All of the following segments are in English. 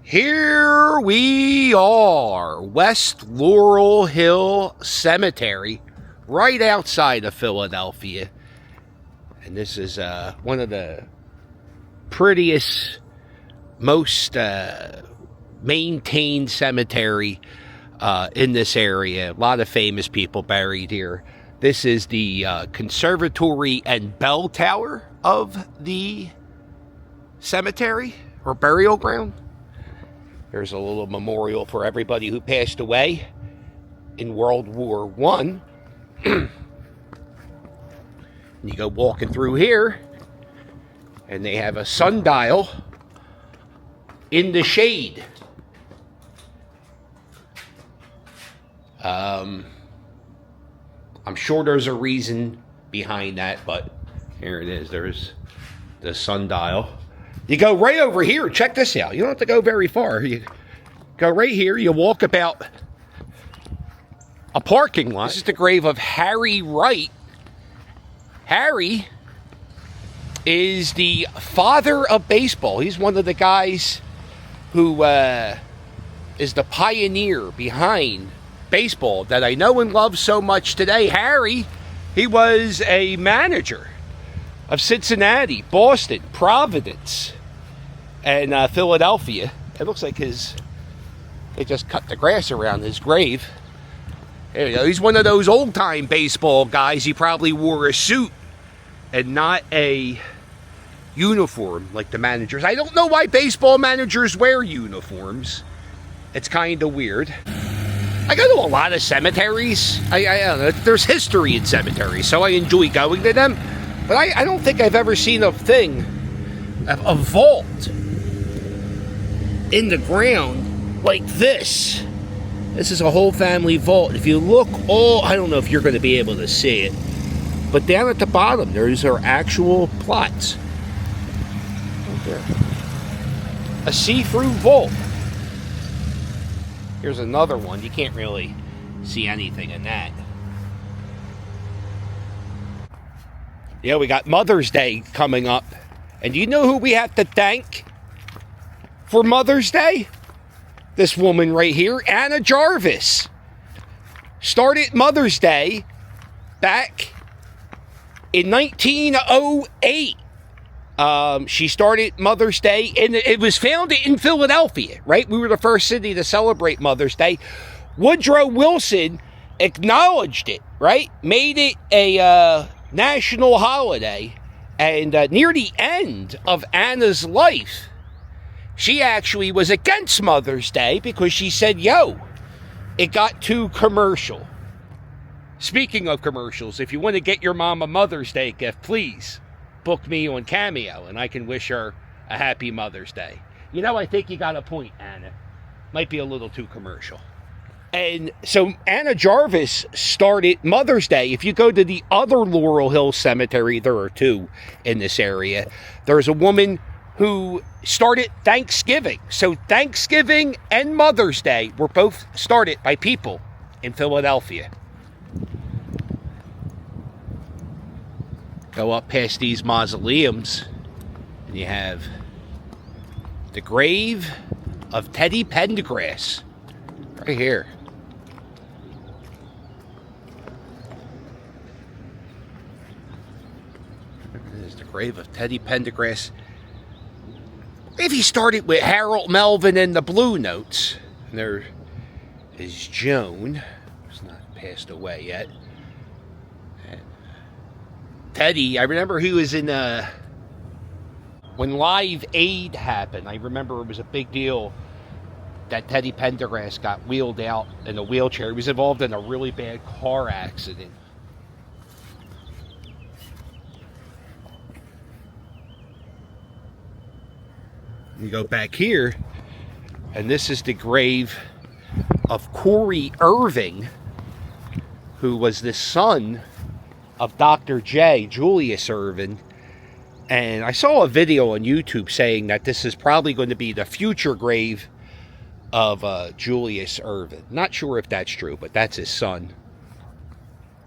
Here we are, West Laurel Hill Cemetery, right outside of Philadelphia. And this is one of the prettiest, most maintained cemetery in this area. A lot of famous people buried here. This is the conservatory and bell tower of the cemetery or burial ground. There's a little memorial for everybody who passed away in World War I. You go walking through here, and they have a sundial in the shade. I'm sure there's a reason behind that, but here it is. There's the sundial. You go right over here. Check this out. You don't have to go very far. You go right here. You walk about a parking lot. This is the grave of Harry Wright. Harry is the father of baseball. He's one of the guys who is the pioneer behind baseball that I know and love so much today. Harry, he was a manager of Cincinnati, Boston, Providence, and Philadelphia. It looks like they just cut the grass around his grave. There you go. He's one of those old-time baseball guys. He probably wore a suit and not a uniform like the managers. I don't know why baseball managers wear uniforms. It's kind of weird. I go to a lot of cemeteries. I don't know. There's history in cemeteries, so I enjoy going to them. But I don't think I've ever seen a vault in the ground like this. This is a whole family vault. If you look I don't know if you're going to be able to see it, but down at the bottom, there's our actual plots. Right there. A see-through vault. Here's another one. You can't really see anything in that. Yeah, we got Mother's Day coming up. And do you know who we have to thank for Mother's Day? This woman right here, Anna Jarvis. Started Mother's Day back in 1908. She started Mother's Day, and it was founded in Philadelphia, right? We were the first city to celebrate Mother's Day. Woodrow Wilson acknowledged it, right? Made it a national holiday. And near the end of Anna's life, she actually was against Mother's Day because she said, it got too commercial. Speaking of commercials, if you want to get your mom a Mother's Day gift, please book me on Cameo, and I can wish her a happy Mother's Day. I think you got a point, Anna. Might be a little too commercial. And so Anna Jarvis started Mother's Day. If you go to the other Laurel Hill Cemetery, there are two in this area, there's a woman who started Thanksgiving. So Thanksgiving and Mother's Day were both started by people in Philadelphia. Go up past these mausoleums, and you have the grave of Teddy Pendergrass right here. This is the grave of Teddy Pendergrass. If he started with Harold Melvin and the Blue Notes. And there is Joan, who's not passed away yet. And Teddy, I remember he was in when Live Aid happened. I remember it was a big deal that Teddy Pendergrass got wheeled out in a wheelchair. He was involved in a really bad car accident. You go back here, and this is the grave of Corey Irving, who was the son of Dr. J, Julius Irving. And I saw a video on YouTube saying that this is probably going to be the future grave of Julius Irving. Not sure if that's true, but that's his son.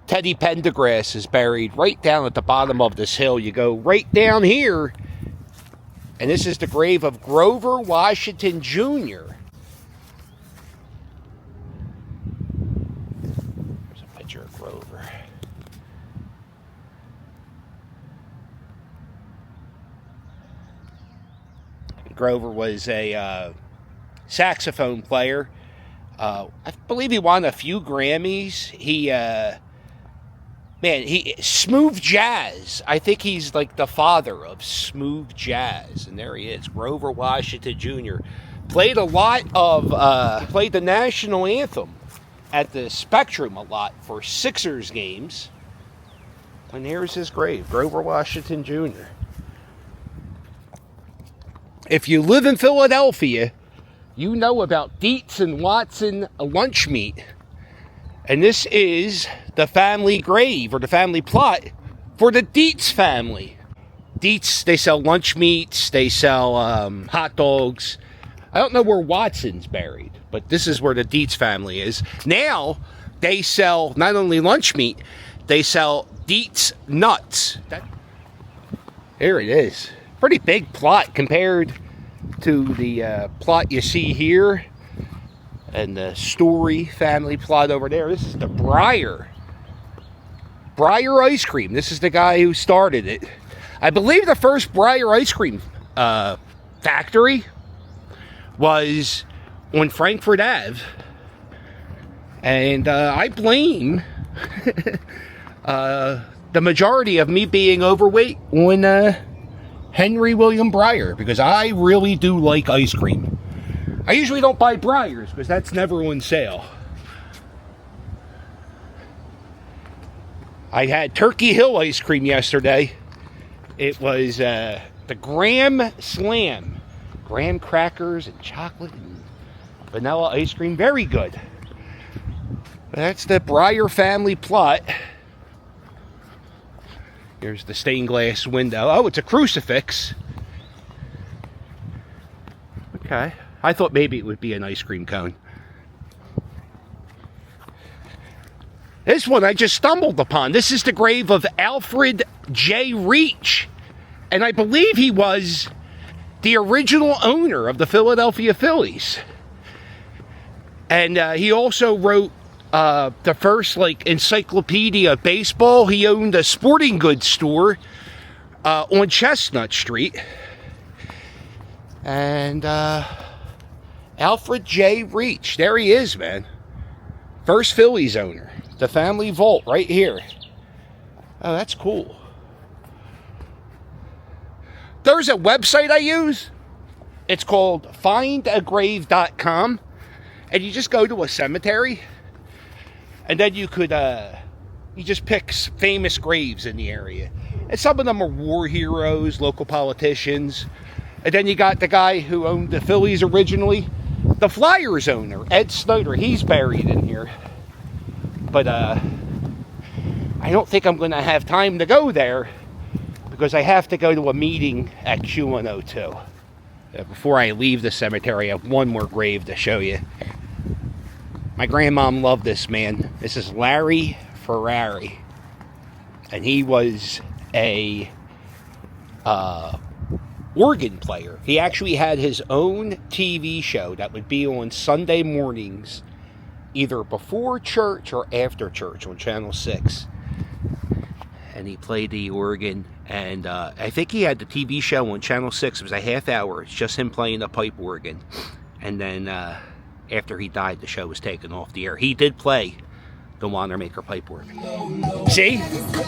Teddy Pendergrass is buried right down at the bottom of this hill. You go right down here, And this is the grave of Grover Washington Jr. There's a picture of Grover. Grover was a saxophone player. I believe he won a few Grammys. He smooth jazz. I think he's like the father of smooth jazz. And there he is, Grover Washington Jr. Played a lot of, played the national anthem at the Spectrum a lot for Sixers games. And here's his grave, Grover Washington Jr. If you live in Philadelphia, you know about Dietz and Watson lunch meat. And this is the family grave, or the family plot, for the Dietz family. Dietz, they sell lunch meats, they sell hot dogs. I don't know where Watson's buried, but this is where the Dietz family is. Now, they sell not only lunch meat, they sell Dietz nuts. Here it is. Pretty big plot compared to the plot you see here. And the Story family plot over there. This is the Breyer ice cream. This is the guy who started it. I believe the first Breyer ice cream factory was on Frankfurt Ave. And I blame the majority of me being overweight on Henry William Breyer, because I really do like ice cream. I usually don't buy Breyers because that's never on sale. I had Turkey Hill ice cream yesterday. It was the Graham Slam. Graham crackers and chocolate and vanilla ice cream. Very good. That's the Breyer family plot. Here's the stained glass window. Oh, it's a crucifix. Okay. I thought maybe it would be an ice cream cone. This one I just stumbled upon. This is the grave of Alfred J. Reach. And I believe he was the original owner of the Philadelphia Phillies. And he also wrote the first encyclopedia of baseball. He owned a sporting goods store on Chestnut Street. And Alfred J. Reach. There he is, man. First Phillies owner. The family vault right here. Oh, that's cool. There's a website I use. It's called findagrave.com. And you just go to a cemetery. And then you could, you just pick famous graves in the area. And some of them are war heroes, local politicians. And then you got the guy who owned the Phillies originally. The Flyers owner, Ed Snyder, he's buried in here. But I don't think I'm going to have time to go there because I have to go to a meeting at Q102. Before I leave the cemetery, I have one more grave to show you. My grandmom loved this man. This is Larry Ferrari. And he was a organ player. He actually had his own TV show that would be on Sunday mornings, either before church or after church on Channel 6. And he played the organ. And I think he had the TV show on Channel 6. It was a half hour. It's just him playing the pipe organ. And then after he died, the show was taken off the air. He did play the Wanamaker pipe organ. See?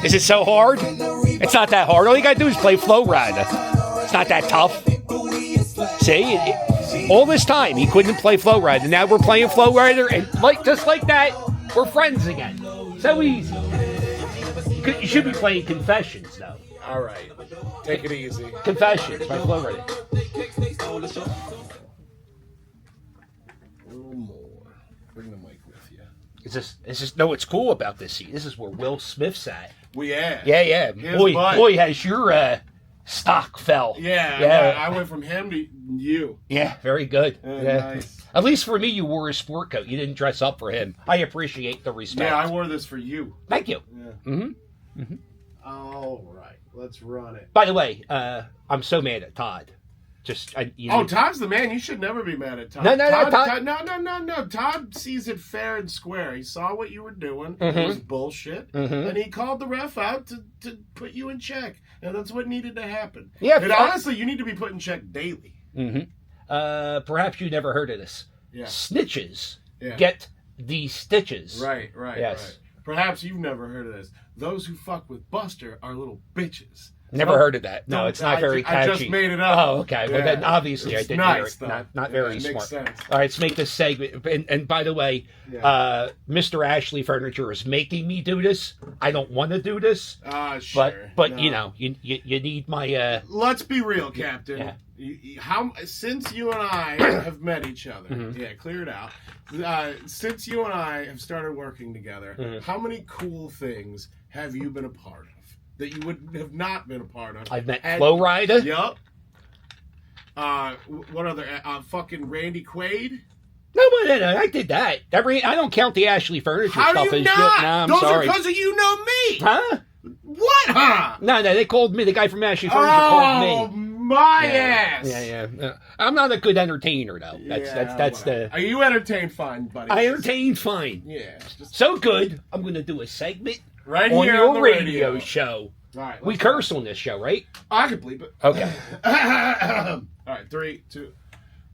Is it so hard? It's not that hard. All you got to do is play Flow Rider. It's not that tough. See? All this time, he couldn't play Flow Rider. Now we're playing Flow Rider, and just like that, we're friends again. So easy. You should be playing Confessions, though. All right. Take it easy. Confessions by Flow Rider. A little more. Bring the mic with you. No, what's cool about this seat, this is where Will Smith sat. Well, yeah. Yeah. Boy, has your stock fell. Yeah. I went from him to you. Yeah, very good. Yeah. Nice. At least for me, you wore a sport coat. You didn't dress up for him. I appreciate the respect. Yeah, I wore this for you. Thank you. Yeah. Mm-hmm. All right. Let's run it. By the way, I'm so mad at Todd. Todd's the man. You should never be mad at Todd. No. No. Todd sees it fair and square. He saw what you were doing. Mm-hmm. It was bullshit. And he called the ref out to put you in check. And that's what needed to happen. Yeah. And honestly, you need to be put in check daily. Mm-hmm. Perhaps you never heard of this. Yeah. Snitches get the stitches. Right. Yes. Right. Perhaps you've never heard of this. Those who fuck with Buster are little bitches. Never heard of that. No, it's not very catchy. I just made it up. Oh, okay. Well, then obviously I didn't hear it. Though. Not very makes smart. Sense. All right, let's make this segment. And by the way, Mr. Ashley Furniture is making me do this. I don't want to do this. Sure. But no. you know, you need my. Let's be real, Captain. Yeah. Since you and I have met each other, clear it out. Since you and I have started working together, how many cool things have you been a part of that you would have not been a part of? I've met Flo Rida. Yup. What other? Fucking Randy Quaid. No, I did that. I don't count the Ashley Furniture How stuff do you as not? good. No, I'm Those sorry. are because of you know me. Huh? What? Huh? No, they called me. The guy from Ashley Furniture called me. My ass. Yeah. I'm not a good entertainer though. That's the. Are you entertained fine, buddy? I entertained fine. Yeah. So good. I'm going to do a segment right on here your on the radio show. All right. We curse on this show, right? I can believe it. Okay. All right. 3, 2.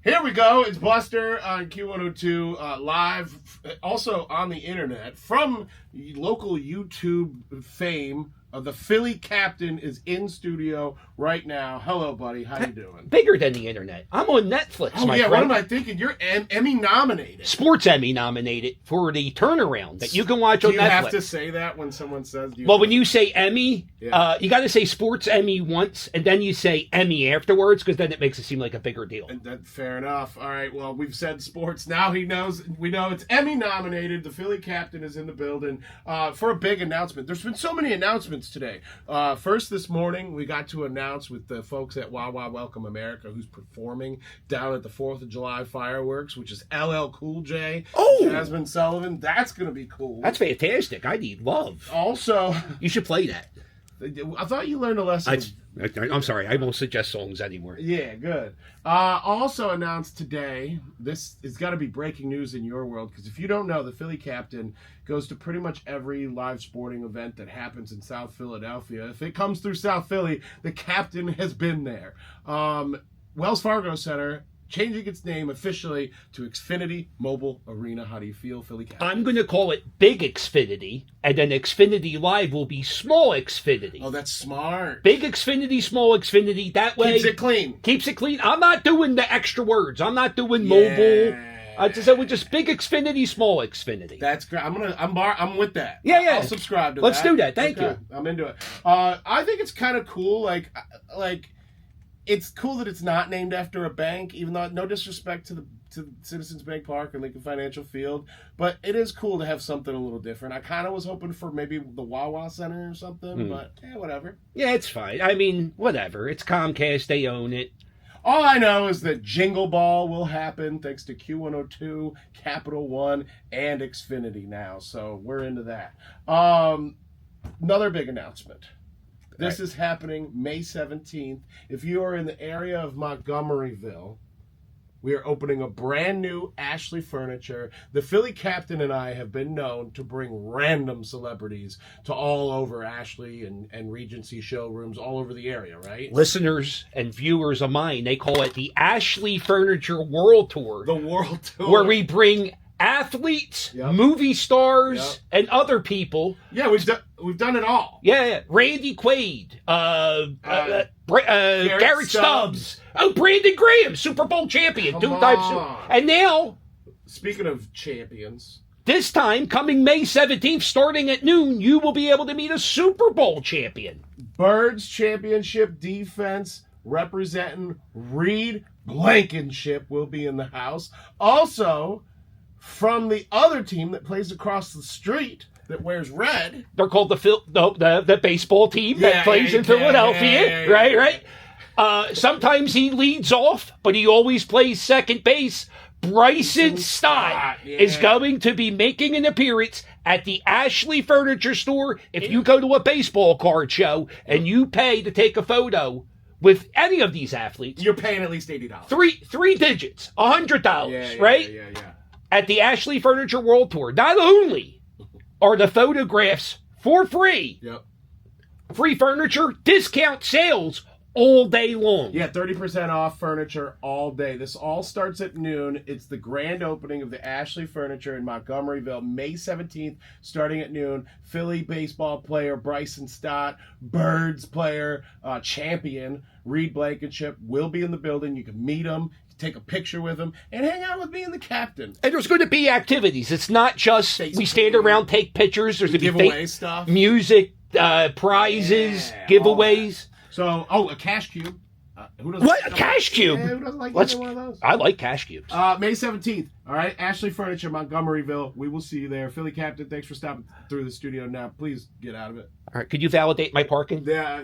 Here we go. It's Buster on Q102 live, also on the internet from local YouTube fame. The Philly Captain is in studio right now. Hello, buddy. How you doing? Bigger than the internet. I'm on Netflix, my friend. What am I thinking? You're Emmy nominated. Sports Emmy nominated for the turnaround that you can watch on Netflix. Do you have to say that when someone says... when you say Emmy, you got to say Sports Emmy once, and then you say Emmy afterwards, because then it makes it seem like a bigger deal. Fair enough. All right, well, we've said sports. Now we know it's Emmy nominated. The Philly Captain is in the building for a big announcement. There's been so many announcements today. First this morning, we got to announce with the folks at Wawa Welcome America who's performing down at the 4th of July fireworks, which is LL Cool J, Jasmine Sullivan. That's going to be cool. That's fantastic. I need love. Also, you should play that. I thought you learned a lesson. I'm sorry. I won't suggest songs anymore. Yeah, good. Also announced today, this has got to be breaking news in your world, because if you don't know, the Philly Captain goes to pretty much every live sporting event that happens in South Philadelphia. If it comes through South Philly, the Captain has been there. Wells Fargo Center changing its name officially to Xfinity Mobile Arena. How do you feel, Philly Captain? I'm going to call it Big Xfinity, and then Xfinity Live will be Small Xfinity. Oh, that's smart. Big Xfinity, Small Xfinity. That way keeps it clean. Keeps it clean. I'm not doing the extra words. I'm not doing mobile. I just said we're just Big Xfinity, Small Xfinity. That's great. I'm with that. Yeah. I'll subscribe to Let's that. do that. Thank you. I'm into it. I think it's kind of cool. Like. It's cool that it's not named after a bank, even though no disrespect to Citizens Bank Park and Lincoln Financial Field, but it is cool to have something a little different. I kind of was hoping for maybe the Wawa Center or something, but whatever. Yeah, it's fine. I mean, whatever. It's Comcast. They own it. All I know is that Jingle Ball will happen thanks to Q102, Capital One, and Xfinity now, so we're into that. Another big announcement. This is happening May 17th. If you are in the area of Montgomeryville, we are opening a brand new Ashley Furniture. The Philly Captain and I have been known to bring random celebrities to all over Ashley and Regency showrooms all over the area, right? Listeners and viewers of mine, they call it the Ashley Furniture World Tour. The World Tour. Where we bring athletes, movie stars, and other people. Yeah, we've done it all. Yeah. Randy Quaid, Garrett Stubbs. Oh, Brandon Graham, Super Bowl champion, and now, speaking of champions, this time coming May 17th, starting at noon, you will be able to meet a Super Bowl champion. Birds Championship defense representing Reed Blankenship will be in the house. Also, from the other team that plays across the street that wears red. They're called the baseball team that plays in Philadelphia. Right. Sometimes he leads off, but he always plays second base. Bryson Stott is going to be making an appearance at the Ashley Furniture Store. If you go to a baseball card show and you pay to take a photo with any of these athletes, You're paying at least $80. three digits, $100, right? Yeah. At the Ashley Furniture World Tour. Not only are the photographs for free, Yep. free furniture, discount sales all day long. Yeah, 30% off furniture all day. This all starts at noon. It's the grand opening of the Ashley Furniture in Montgomeryville, May 17th, starting at noon. Philly baseball player Bryson Stott, Birds player, champion Reed Blankenship will be in the building. You can meet him, take a picture with him, and hang out with me and the captain. And there's going to be activities. It's not just we stand around, take pictures. There's going to be Giveaway stuff. Music, prizes, giveaways. So, a cash cube. Who doesn't What? A cash cube? Yeah, who doesn't like either one of those? I like cash cubes. May 17th. All right. Ashley Furniture, Montgomeryville. We will see you there. Philly Captain, thanks for stopping through the studio now. Please get out of it. All right. Could you validate my parking? Yeah.